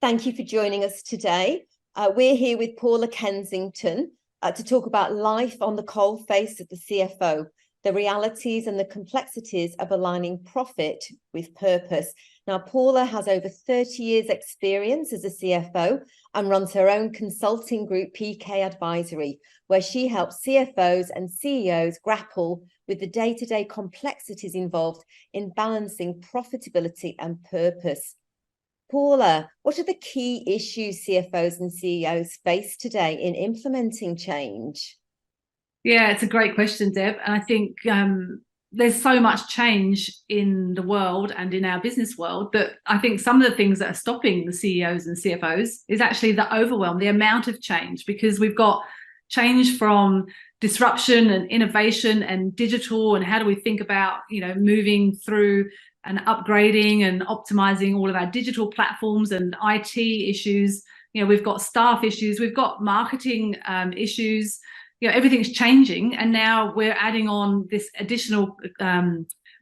Thank you for joining us today. We're here with Paula Kensington to talk about life on the cold face of the CFO, the realities and the complexities of aligning profit with purpose. Now, Paula has over 30 years experience as a CFO and runs her own consulting group, PK Advisory, where she helps CFOs and CEOs grapple with the day-to-day complexities involved in balancing profitability and purpose. Paula, what are the key issues CFOs and CEOs face today in implementing change? Yeah, it's a great question, Deb. And I think there's so much change in the world and in our business world that I think some of the things that are stopping the CEOs and CFOs is actually the overwhelm, the amount of change, because we've got change from disruption and innovation and digital, and how do we think about, moving through and upgrading and optimizing all of our digital platforms and IT issues. We've got staff issues, we've got marketing issues. Everything's changing, and now we're adding on this additional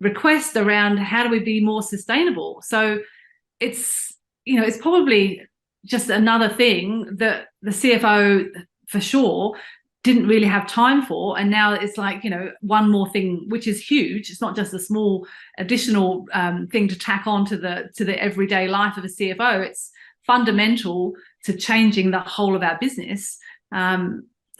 request around how do we be more sustainable. So it's probably just another thing that the CFO for sure didn't really have time for, and now it's like one more thing, which is huge. It's not just a small additional thing to tack on to the everyday life of a CFO. It's fundamental to changing the whole of our business.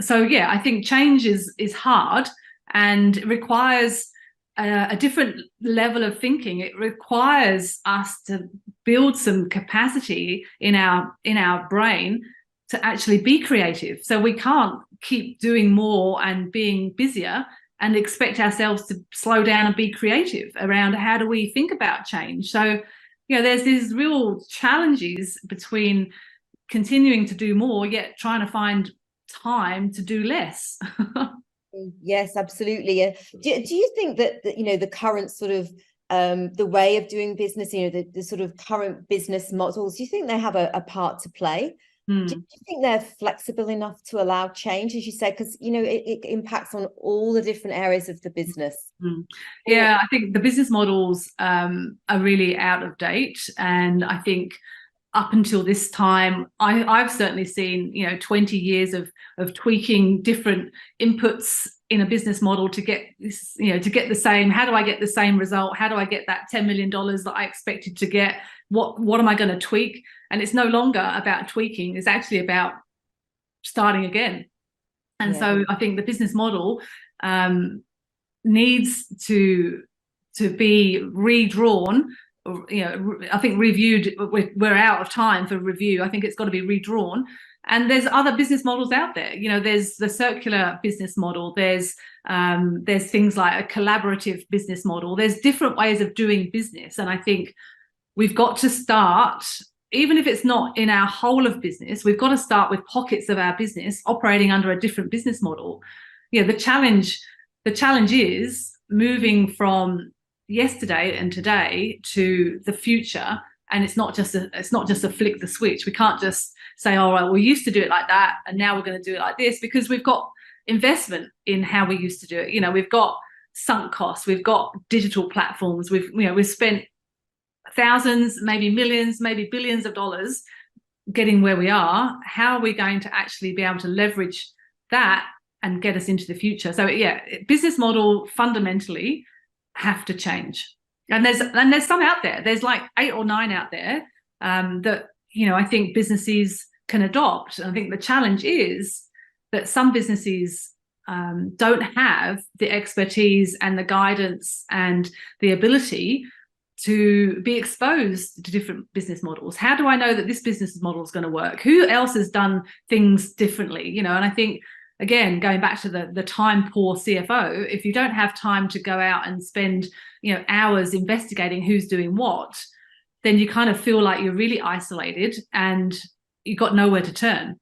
So yeah, I think change is hard and requires a different level of thinking. It requires us to build some capacity in our brain to actually be creative. So we can't keep doing more and being busier and expect ourselves to slow down and be creative around how do we think about change. So, there's these real challenges between continuing to do more, yet trying to find time to do less. Yes, absolutely. Do you think that the current sort of the way of doing business, the sort of current business models, do you think they have a part to play? Do you think they're flexible enough to allow change, as you said, because it impacts on all the different areas of the business? Yeah, I think the business models are really out of date, and I think up until this time, I've certainly seen 20 years of tweaking different inputs in a business model to get this, to get the same. How do I get the same result? How do I get that $10 million that I expected to get? What am I going to tweak? And it's no longer about tweaking. It's actually about starting again. And so I think the business model needs to be redrawn. I think reviewed. We're out of time for review. I think it's got to be redrawn. And there's other business models out there. There's the circular business model. There's things like a collaborative business model. There's different ways of doing business. And I think we've got to start, even if it's not in our whole of business, we've got to start with pockets of our business operating under a different business model. The challenge is moving from yesterday and today to the future, and it's not just a flick the switch. We can't just say, all right, we used to do it like that and now we're going to do it like this, because we've got investment in how we used to do it. We've got sunk costs, we've got digital platforms, we've spent thousands, maybe millions, maybe billions of dollars getting where we are. How are we going to actually be able to leverage that and get us into the future? So yeah, business model fundamentally have to change. And there's some out there. There's like 8 or 9 out there that I think businesses can adopt. And I think the challenge is that some businesses don't have the expertise and the guidance and the ability to be exposed to different business models. How do I know that this business model is going to work? Who else has done things differently? And I think, again, going back to the time poor CFO, if you don't have time to go out and spend hours investigating who's doing what, then you kind of feel like you're really isolated and you've got nowhere to turn.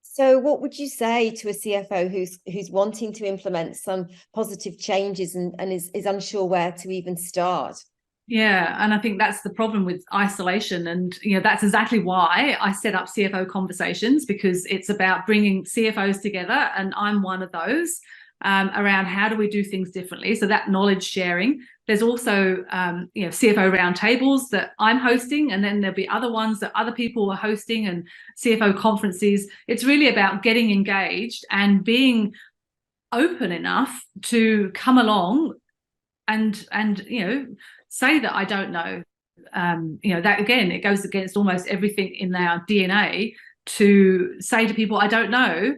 So what would you say to a CFO who's wanting to implement some positive changes and is unsure where to even start? Yeah, and I think that's the problem with isolation. And, that's exactly why I set up CFO Conversations, because it's about bringing CFOs together. And I'm one of those. around how do we do things differently. So that knowledge sharing. There's also, CFO roundtables that I'm hosting, and then there'll be other ones that other people are hosting, and CFO conferences. It's really about getting engaged and being open enough to come along and say that I don't know. That again, it goes against almost everything in our DNA to say to people, I don't know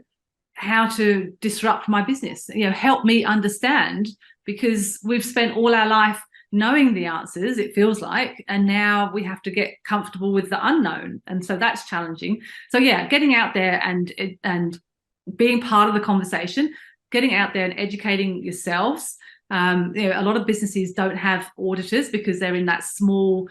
how to disrupt my business. Help me understand, because we've spent all our life knowing the answers, it feels like, and now we have to get comfortable with the unknown, and so that's challenging. So getting out there and being part of the conversation, getting out there and educating yourselves. A lot of businesses don't have auditors because they're in that small,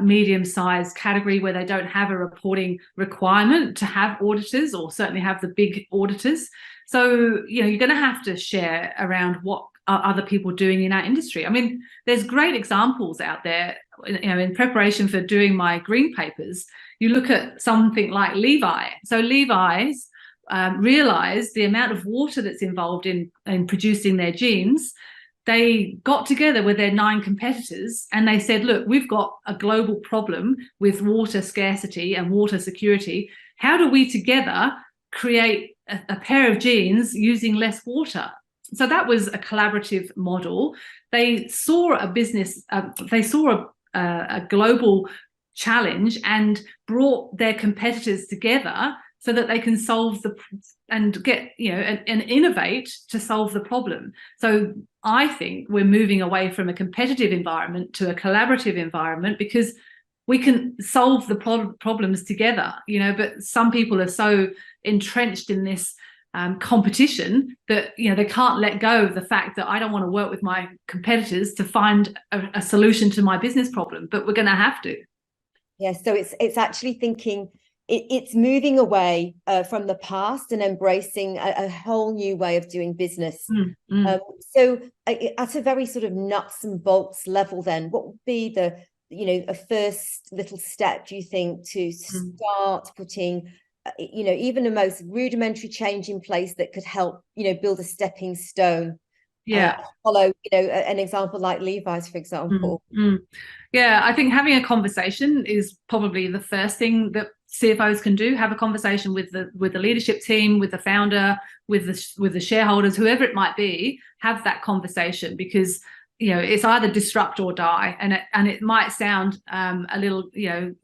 medium-sized category where they don't have a reporting requirement to have auditors, or certainly have the big auditors. So, you're going to have to share around what are other people doing in our industry. I mean, there's great examples out there. In preparation for doing my green papers, you look at something like Levi. So Levi's realized the amount of water that's involved in producing their jeans. They got together with their 9 competitors and they said, look, we've got a global problem with water scarcity and water security. How do we together create a pair of jeans using less water? So that was a collaborative model. They saw a business, they saw a global challenge and brought their competitors together so that they can solve and innovate to solve the problem. So I think we're moving away from a competitive environment to a collaborative environment, because we can solve the problems together, but some people are so entrenched in this competition that, they can't let go of the fact that I don't want to work with my competitors to find a solution to my business problem, but we're going to have to. Yeah, so it's actually thinking, it's moving away from the past and embracing a whole new way of doing business. So at a very sort of nuts and bolts level, then what would be a first little step, do you think, to start putting, even the most rudimentary change in place that could help, build a stepping stone? Follow, an example like Levi's, for example. Yeah, I think having a conversation is probably the first thing that CFOs can do. Have a conversation with the leadership team, with the founder, with the shareholders, whoever it might be. Have that conversation, because it's either disrupt or die, and it might sound a little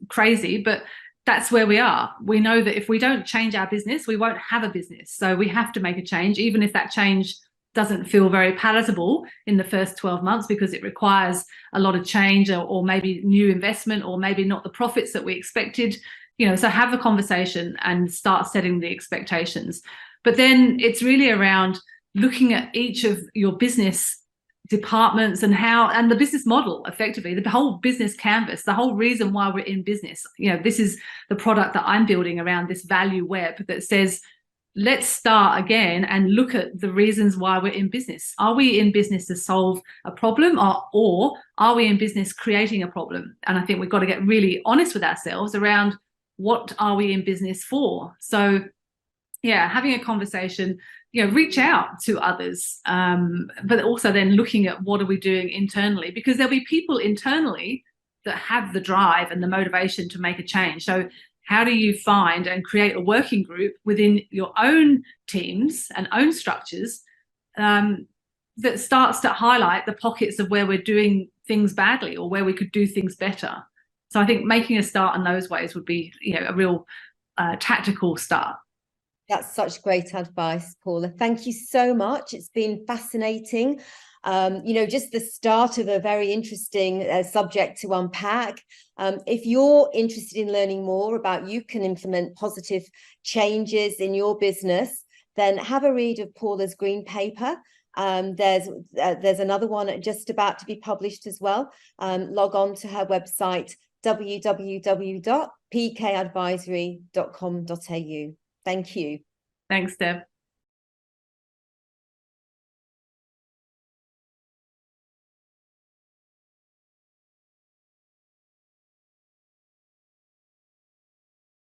crazy, but that's where we are. We know that if we don't change our business, we won't have a business. So we have to make a change, even if that change doesn't feel very palatable in the first 12 months, because it requires a lot of change, or maybe new investment, or maybe not the profits that we expected. So have a conversation and start setting the expectations. But then it's really around looking at each of your business departments and the business model, effectively, the whole business canvas, the whole reason why we're in business. This is the product that I'm building around this value web that says, let's start again and look at the reasons why we're in business. Are we in business to solve a problem, or are we in business creating a problem? And I think we've got to get really honest with ourselves around, what are we in business for? So having a conversation, reach out to others, but also then looking at what are we doing internally, because there'll be people internally that have the drive and the motivation to make a change. So how do you find and create a working group within your own teams and own structures that starts to highlight the pockets of where we're doing things badly, or where we could do things better? So I think making a start in those ways would be, a real tactical start. That's such great advice, Paula. Thank you so much. It's been fascinating. Just the start of a very interesting subject to unpack. If you're interested in learning more about you can implement positive changes in your business, then have a read of Paula's green paper. There's another one just about to be published as well. Log on to her website, www.pkadvisory.com.au. Thank you. Thanks, Deb.